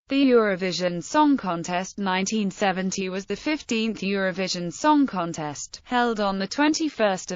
The Eurovision Song Contest 1970 was the 15th Eurovision Song Contest, held on 21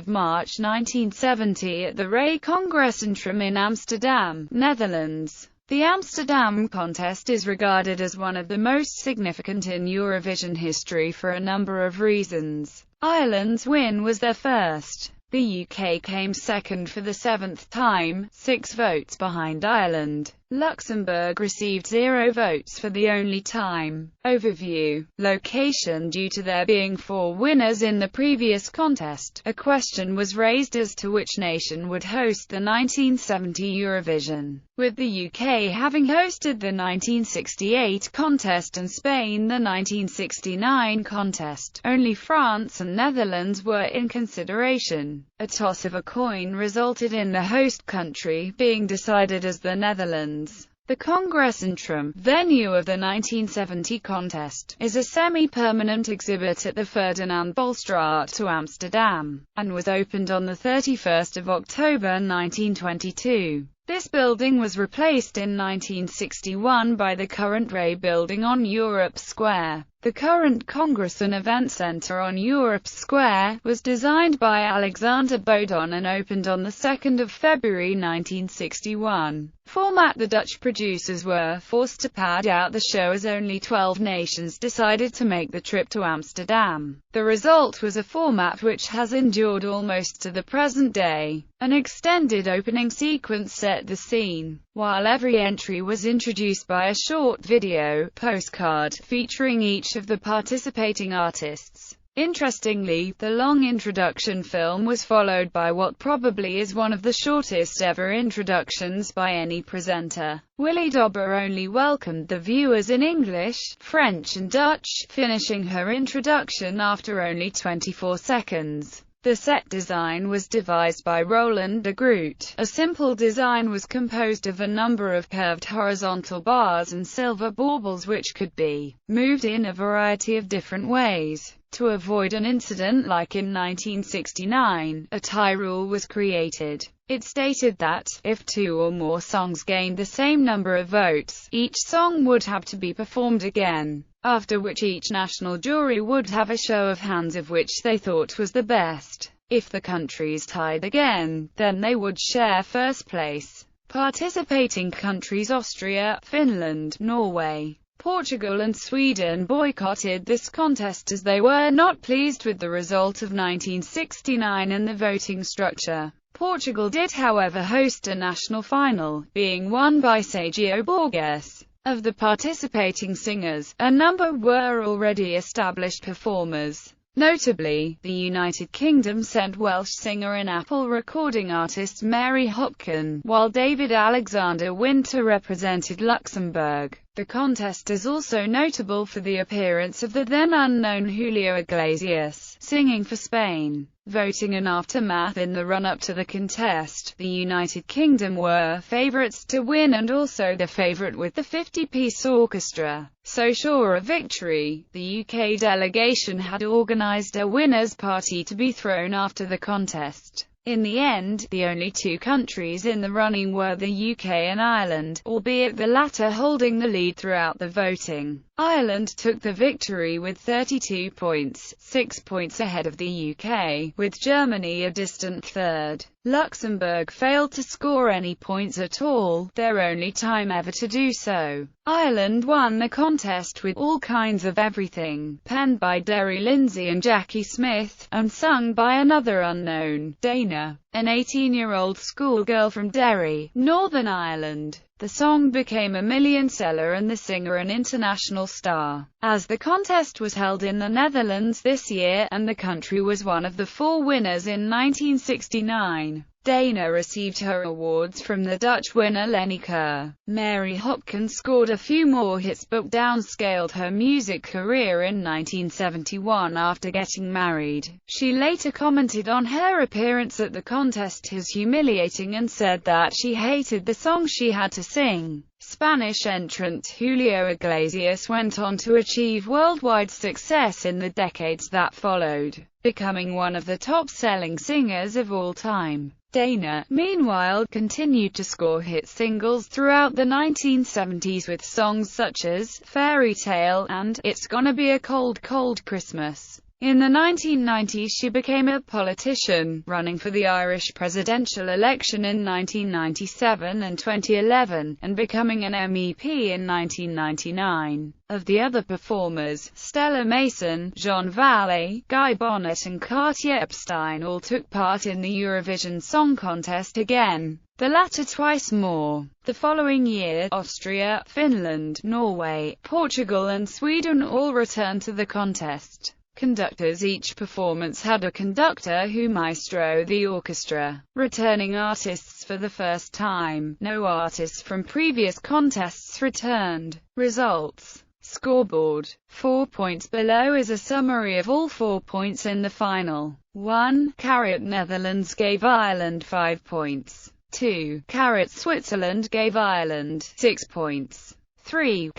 March 1970 at the Rijkscongresscentrum in Amsterdam, Netherlands. The Amsterdam contest is regarded as one of the most significant in Eurovision history for a number of reasons. Ireland's win was their first. The UK came second for the seventh time, 6 votes behind Ireland. Luxembourg received 0 votes for the only time. Overview. Location. Due to there being 4 winners in the previous contest, a question was raised as to which nation would host the 1970 Eurovision. With the UK having hosted the 1968 contest and Spain the 1969 contest, only France and Netherlands were in consideration. A toss of a coin resulted in the host country being decided as the Netherlands. The Congresscentrum, venue of the 1970 contest, is a semi-permanent exhibit at the Ferdinand Bolstraat to Amsterdam, and was opened on 31 October 1922. This building was replaced in 1961 by the current Ray Building on Europe Square. The current Congress and Event Center on Europe Square was designed by Alexander Bodon and opened on 2 February 1961. Format. The Dutch producers were forced to pad out the show as only 12 nations decided to make the trip to Amsterdam. The result was a format which has endured almost to the present day. An extended opening sequence set the scene, while every entry was introduced by a short video postcard featuring each of the participating artists. Interestingly, the long introduction film was followed by what probably is one of the shortest ever introductions by any presenter. Willy Dobber only welcomed the viewers in English, French and Dutch, finishing her introduction after only 24 seconds. The set design was devised by Roland de Groot. A simple design was composed of a number of curved horizontal bars and silver baubles which could be moved in a variety of different ways. To avoid an incident like in 1969, a tie rule was created. It stated that, if 2 or more songs gained the same number of votes, each song would have to be performed again, after which each national jury would have a show of hands of which they thought was the best. If the countries tied again, then they would share first place. Participating countries Austria, Finland, Norway, Portugal and Sweden boycotted this contest as they were not pleased with the result of 1969 and the voting structure. Portugal did however host a national final, being won by Sergio Borges. Of the participating singers, a number were already established performers. Notably, the United Kingdom sent Welsh singer and Apple recording artist Mary Hopkin, while David Alexander Winter represented Luxembourg. The contest is also notable for the appearance of the then unknown Julio Iglesias, singing for Spain. Voting and aftermath. In the run-up to the contest, the United Kingdom were favourites to win and also the favourite with the 50-piece orchestra. So sure of victory, the UK delegation had organised a winners' party to be thrown after the contest. In the end, the only 2 countries in the running were the UK and Ireland, albeit the latter holding the lead throughout the voting. Ireland took the victory with 32 points, 6 points ahead of the UK, with Germany a distant third. Luxembourg failed to score any points at all, their only time ever to do so. Ireland won the contest with All Kinds of Everything, penned by Derry Lindsay and Jackie Smith, and sung by another unknown, Dana, an 18-year-old schoolgirl from Derry, Northern Ireland. The song became a million-seller and the singer an international star. As the contest was held in the Netherlands this year, and the country was one of the 4 winners in 1969, Dana received her awards from the Dutch winner Lenny Kerr. Mary Hopkin scored a few more hits but downscaled her music career in 1971 after getting married. She later commented on her appearance at the contest as humiliating and said that she hated the song she had to sing. Spanish entrant Julio Iglesias went on to achieve worldwide success in the decades that followed, becoming one of the top-selling singers of all time. Dana, meanwhile, continued to score hit singles throughout the 1970s with songs such as Fairy Tale and It's Gonna Be a Cold, Cold Christmas. In the 1990s she became a politician, running for the Irish presidential election in 1997 and 2011, and becoming an MEP in 1999. Of the other performers, Stella Mason, Jean Valle, Guy Bonnet and Katia Epstein all took part in the Eurovision Song Contest again, the latter twice more. The following year, Austria, Finland, Norway, Portugal and Sweden all returned to the contest. Conductors. Each performance had a conductor who maestro the orchestra. Returning artists for the first time. No artists from previous contests returned. Results. Scoreboard. 4 points below is a summary of all 4 points in the final. 1. Netherlands gave Ireland 5 points. 2. Switzerland gave Ireland 6 points. 3.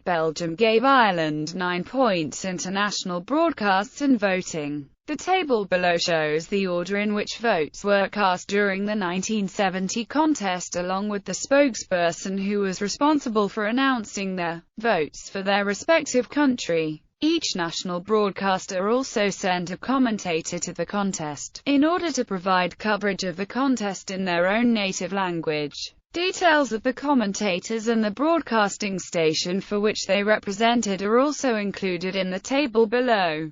Belgium gave Ireland 9 points. International broadcasts and voting. The table below shows the order in which votes were cast during the 1970 contest along with the spokesperson who was responsible for announcing the votes for their respective country. Each national broadcaster also sent a commentator to the contest, in order to provide coverage of the contest in their own native language. Details of the commentators and the broadcasting station for which they represented are also included in the table below.